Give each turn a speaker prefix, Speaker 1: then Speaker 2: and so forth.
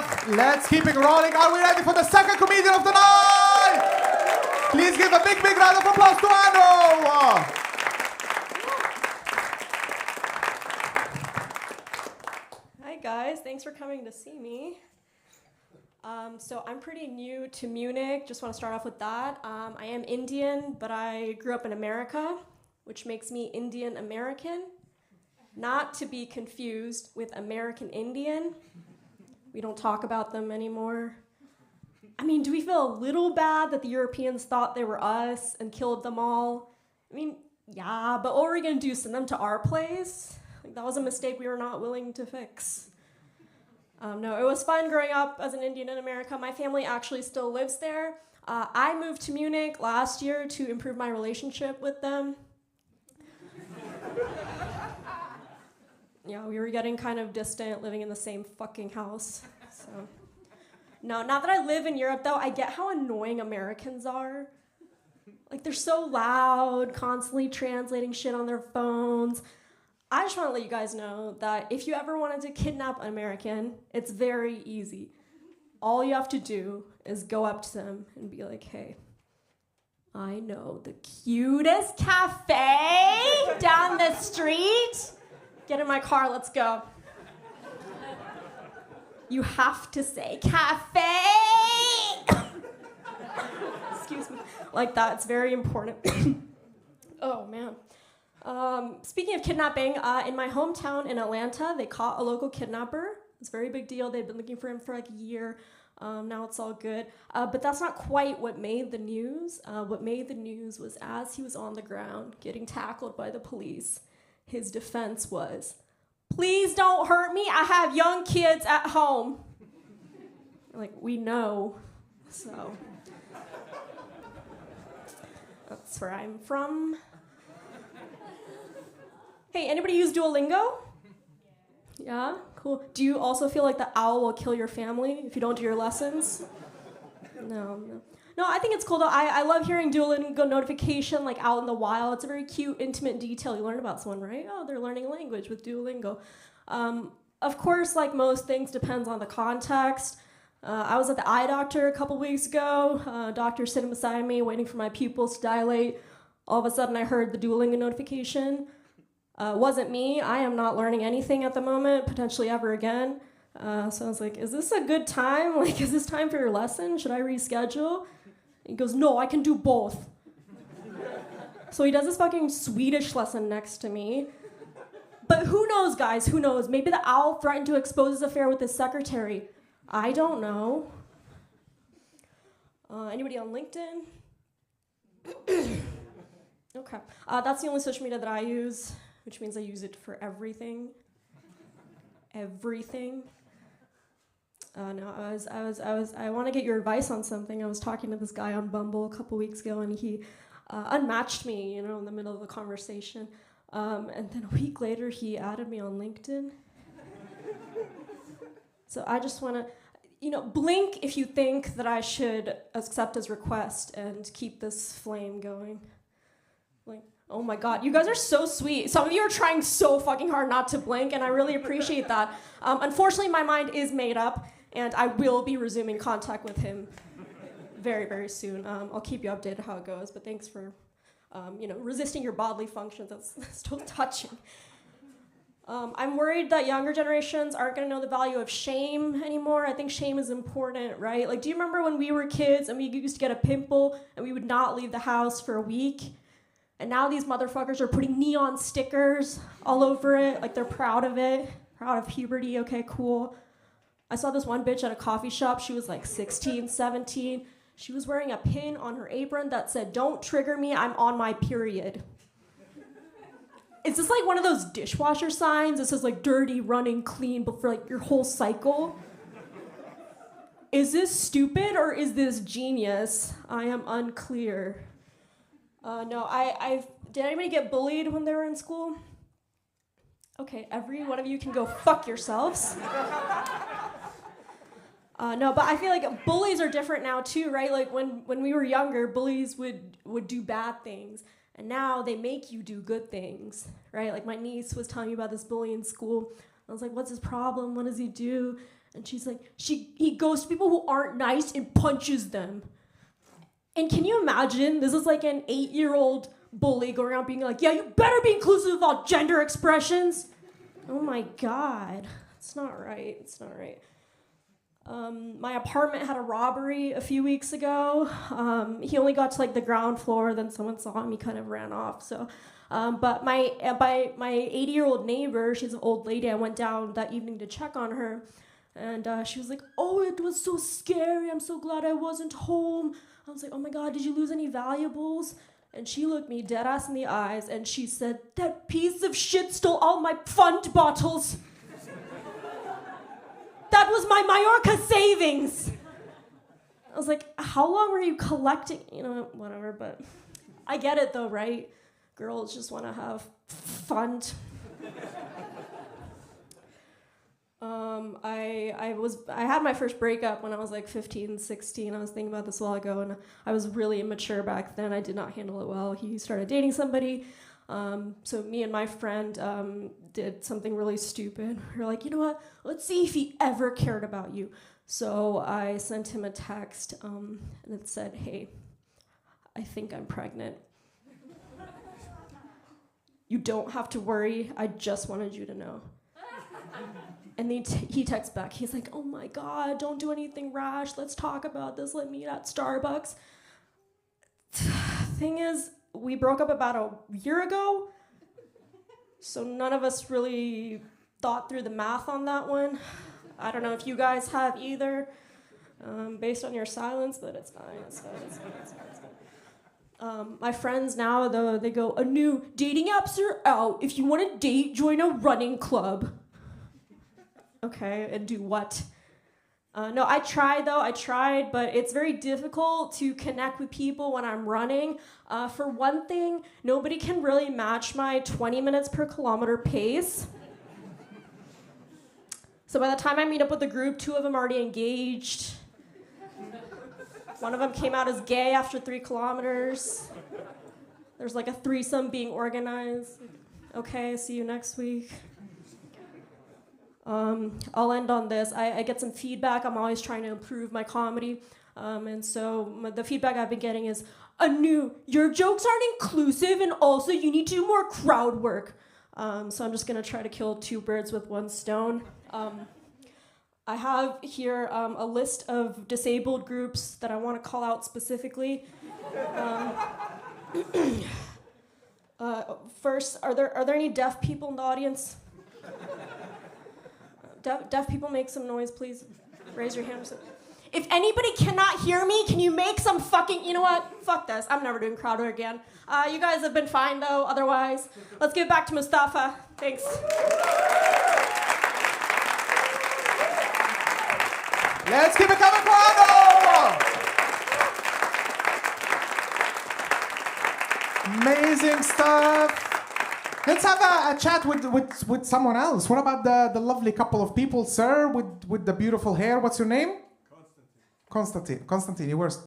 Speaker 1: enough. Let's keep it rolling. Are we ready for the second comedian of the night? Please give a big round of applause to Anu.
Speaker 2: Hi guys, thanks for coming to see me. So I'm pretty new to Munich, just want to start off with that. I am Indian, but I grew up in America, which makes me Indian American. Not to be confused with American Indian. We don't talk about them anymore. I mean, do we feel a little bad that the Europeans thought they were us and killed them all? I mean, yeah, but what were we gonna do, send them to our place? Like, that was a mistake we were not willing to fix. No, it was fun growing up as an Indian in America. My family actually still lives there. I moved to Munich last year to improve my relationship with them. Yeah, we were getting kind of distant, living in the same fucking house. So, no, now that I live in Europe, though, I get how annoying Americans are. Like, they're so loud, constantly translating shit on their phones. I just want to let you guys know that if you ever wanted to kidnap an American, it's very easy. All you have to do is go up to them and be like, hey, I know the cutest cafe down the street. Get in my car, let's go. You have to say cafe. Excuse me. Like that, it's very important. Oh, man. Speaking of kidnapping, in my hometown in Atlanta, they caught a local kidnapper. It's a very big deal. They've been looking for him for like a year. Now it's all good. But that's not quite what made the news. What made the news was as he was on the ground getting tackled by the police, his defense was, please don't hurt me. I have young kids at home. Like, we know. So that's where I'm from. Hey, anybody use Duolingo? Yeah, cool. Do you also feel like the owl will kill your family if you don't do your lessons? No. No, I think it's cool though. I love hearing Duolingo notification like out in the wild. It's a very cute, intimate detail you learn about someone, right? Oh, they're learning a language with Duolingo. Of course, like most things, depends on the context. I was at the eye doctor a couple weeks ago. Doctor sitting beside me, waiting for my pupils to dilate. All of a sudden, I heard the Duolingo notification. Wasn't me. I am not learning anything at the moment, potentially ever again. So I was like, is this a good time? Like, is this time for your lesson? Should I reschedule? He goes, no, I can do both. So he does this fucking Swedish lesson next to me. But who knows, guys? Who knows? Maybe the owl threatened to expose his affair with his secretary. I don't know. Anybody on LinkedIn? Okay. That's the only social media that I use, which means I use it for everything. Everything. No, I want to get your advice on something. I was talking to this guy on Bumble a couple weeks ago, and he unmatched me, in the middle of the conversation. And then a week later, he added me on LinkedIn. So I just want to, blink if you think that I should accept his request and keep this flame going. Like, oh my God, you guys are so sweet. Some of you are trying so fucking hard not to blink, and I really appreciate that. Unfortunately, my mind is made up, and I will be resuming contact with him very, very soon. I'll keep you updated how it goes, but thanks for, resisting your bodily functions. That's still touching. I'm worried that younger generations aren't going to know the value of shame anymore. I think shame is important, right? Like, do you remember when we were kids and we used to get a pimple and we would not leave the house for a week? And now these motherfuckers are putting neon stickers all over it, like they're proud of it, proud of puberty, okay, cool. I saw this one bitch at a coffee shop, she was like 16, 17. She was wearing a pin on her apron that said, don't trigger me, I'm on my period. Is this like one of those dishwasher signs that says like dirty, running, clean, but for like your whole cycle? Is this stupid or is this genius? I am unclear. No, did anybody get bullied when they were in school? Okay, every one of you can go fuck yourselves. No, but I feel like bullies are different now too, right? Like when we were younger, bullies would do bad things. And now they make you do good things, right? Like my niece was telling me about this bully in school. I was like, what's his problem? What does he do? And she's like, he goes to people who aren't nice and punches them. And can you imagine? This is like an 8-year-old bully going around being like, yeah, you better be inclusive of all gender expressions. Oh my God. It's not right. It's not right. My apartment had a robbery a few weeks ago. He only got to like the ground floor, then someone saw him, he kind of ran off. So, but my 80-year-old neighbor, she's an old lady, I went down that evening to check on her. And she was like, oh, it was so scary. I'm so glad I wasn't home. I was like, oh my God, did you lose any valuables? And she looked me dead ass in the eyes and she said, that piece of shit stole all my fund bottles. That was my Mallorca savings. I was like, how long were you collecting? You know, whatever, but I get it though, right? Girls just want to have fun. I had my first breakup when I was like 15, 16. I was thinking about this a while ago, and I was really immature back then. I did not handle it well. He started dating somebody. So me and my friend did something really stupid. We were like, you know what? Let's see if he ever cared about you. So I sent him a text, and it said, hey, I think I'm pregnant. You don't have to worry. I just wanted you to know. And he texts back. He's like, oh my God, don't do anything rash. Let's talk about this. Let me meet at Starbucks. Thing is, we broke up about a year ago. So none of us really thought through the math on that one. I don't know if you guys have either, based on your silence, but it's fine. It's fine. It's fine. It's fine. It's fine. My friends now, though, they go, a new dating apps are out. If you want to date, join a running club. Okay, and do what? No, I tried, but it's very difficult to connect with people when I'm running. For one thing, nobody can really match my 20 minutes per kilometer pace. So by the time I meet up with the group, 2 of them are already engaged. One of them came out as gay after 3 kilometers. There's like a threesome being organized. Okay, see you next week. I'll end on this. I get some feedback. I'm always trying to improve my comedy. And so the feedback I've been getting is, your jokes aren't inclusive, and also you need to do more crowd work. So I'm just going to try to kill 2 birds with 1 stone. I have here a list of disabled groups that I want to call out specifically. First, are there any deaf people in the audience? Deaf people, make some noise, please. Raise your hand. If anybody cannot hear me, can you make some fucking... You know what? Fuck this. I'm never doing crowd work again. You guys have been fine, though, otherwise. Let's give it back to Mustafa. Thanks.
Speaker 1: Let's keep it coming for Ano! Amazing stuff. Let's have a chat with someone else. What about the lovely couple of people, sir, with the beautiful hair? What's your name? Constantine. Constantine, you were